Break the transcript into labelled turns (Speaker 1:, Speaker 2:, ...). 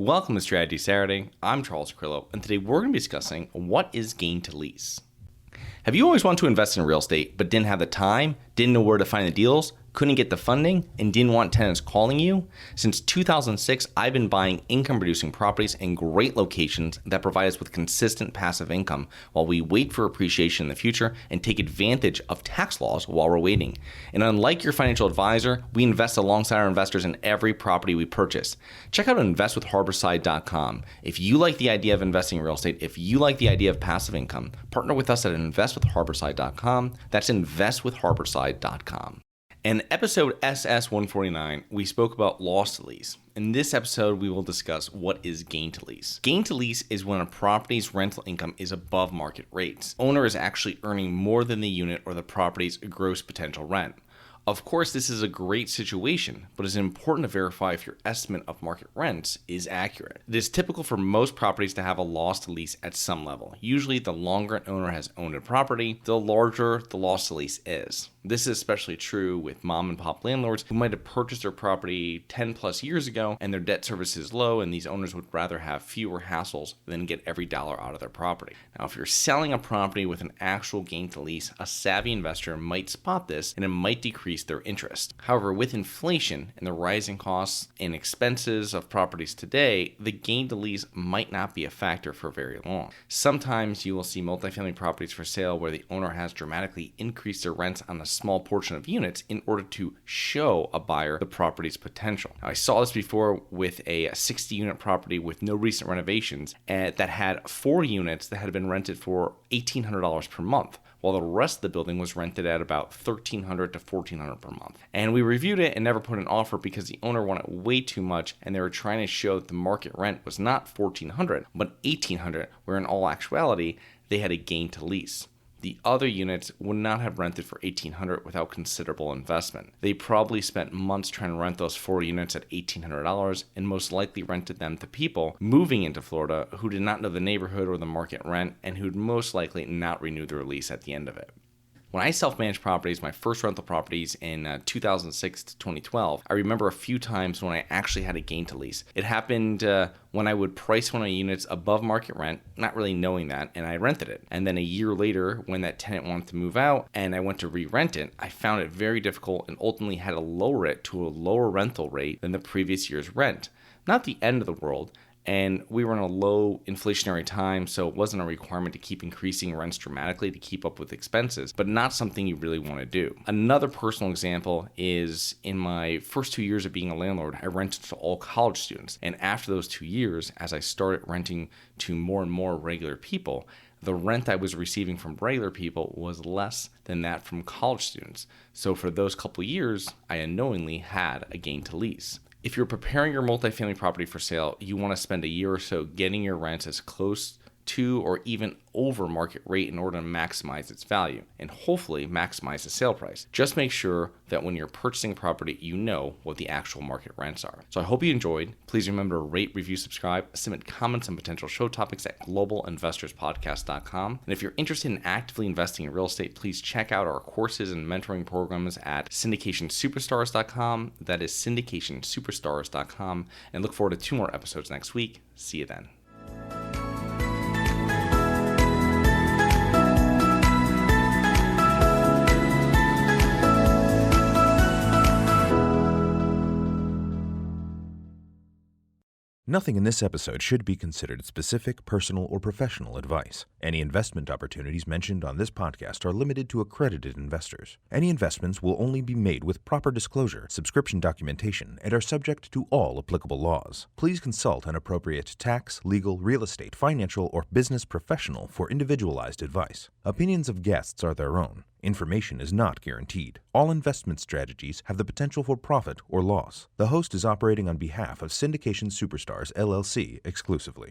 Speaker 1: Welcome to Strategy Saturday. I'm Charles Carillo, and today we're going to be discussing what is gain to lease. Have you always wanted to invest in real estate but didn't have the time, didn't know where to find the deals, couldn't get the funding, and didn't want tenants calling you? Since 2006, I've been buying income-producing properties in great locations that provide us with consistent passive income while we wait for appreciation in the future and take advantage of tax laws while we're waiting. And unlike your financial advisor, we invest alongside our investors in every property we purchase. Check out investwithharborside.com. If you like the idea of investing in real estate, if you like the idea of passive income, partner with us at investwithharborside.com. That's investwithharborside.com. In episode SS149, we spoke about loss to lease. In this episode, we will discuss what is gain to lease. Gain to lease is when a property's rental income is above market rates. Owner is actually earning more than the unit or the property's gross potential rent. Of course, this is a great situation, but it's important to verify if your estimate of market rents is accurate. It is typical for most properties to have a loss to lease at some level. Usually, the longer an owner has owned a property, the larger the loss to lease is. This is especially true with mom and pop landlords who might have purchased their property 10 plus years ago and their debt service is low, and these owners would rather have fewer hassles than get every dollar out of their property. Now, if you're selling a property with an actual gain to lease, a savvy investor might spot this and it might decrease their interest. However, with inflation and the rising costs and expenses of properties today, the gain to lease might not be a factor for very long. Sometimes you will see multifamily properties for sale where the owner has dramatically increased their rents on a small portion of units in order to show a buyer the property's potential. Now, I saw this before with a 60 unit property with no recent renovations that had 4 units that had been rented for $1,800 per month, while the rest of the building was rented at about $1,300 to $1,400 per month. And we reviewed it and never put an offer because the owner wanted way too much and they were trying to show that the market rent was not $1,400 but $1,800, where in all actuality they had a gain to lease. The other units would not have rented for $1,800 without considerable investment. They probably spent months trying to rent those 4 units at $1,800 and most likely rented them to people moving into Florida who did not know the neighborhood or the market rent and who'd most likely not renew their lease at the end of it. When I self-managed properties, my first rental properties in 2006 to 2012, I remember a few times when I actually had a gain to lease. It happened when I would price one of my units above market rent, not really knowing that, and I rented it. And then a year later, when that tenant wanted to move out and I went to re-rent it, I found it very difficult and ultimately had to lower it to a lower rental rate than the previous year's rent. Not the end of the world. And we were in a low inflationary time, so it wasn't a requirement to keep increasing rents dramatically to keep up with expenses, but not something you really want to do. Another personal example is in my first 2 years of being a landlord, I rented to all college students. And after those 2 years, as I started renting to more and more regular people, the rent I was receiving from regular people was less than that from college students. So for those couple years, I unknowingly had a gain to lease. If you're preparing your multifamily property for sale, you want to spend a year or so getting your rents as close to or even over market rate in order to maximize its value and hopefully maximize the sale price. Just make sure that when you're purchasing a property, you know what the actual market rents are. So I hope you enjoyed. Please remember to rate, review, subscribe, submit comments and potential show topics at globalinvestorspodcast.com. And if you're interested in actively investing in real estate, please check out our courses and mentoring programs at syndicationsuperstars.com. That is syndicationsuperstars.com. And look forward to 2 more episodes next week. See you then.
Speaker 2: Nothing in this episode should be considered specific, personal, or professional advice. Any investment opportunities mentioned on this podcast are limited to accredited investors. Any investments will only be made with proper disclosure, subscription documentation, and are subject to all applicable laws. Please consult an appropriate tax, legal, real estate, financial, or business professional for individualized advice. Opinions of guests are their own. Information is not guaranteed. All investment strategies have the potential for profit or loss. The host is operating on behalf of Syndication Superstars, LLC exclusively.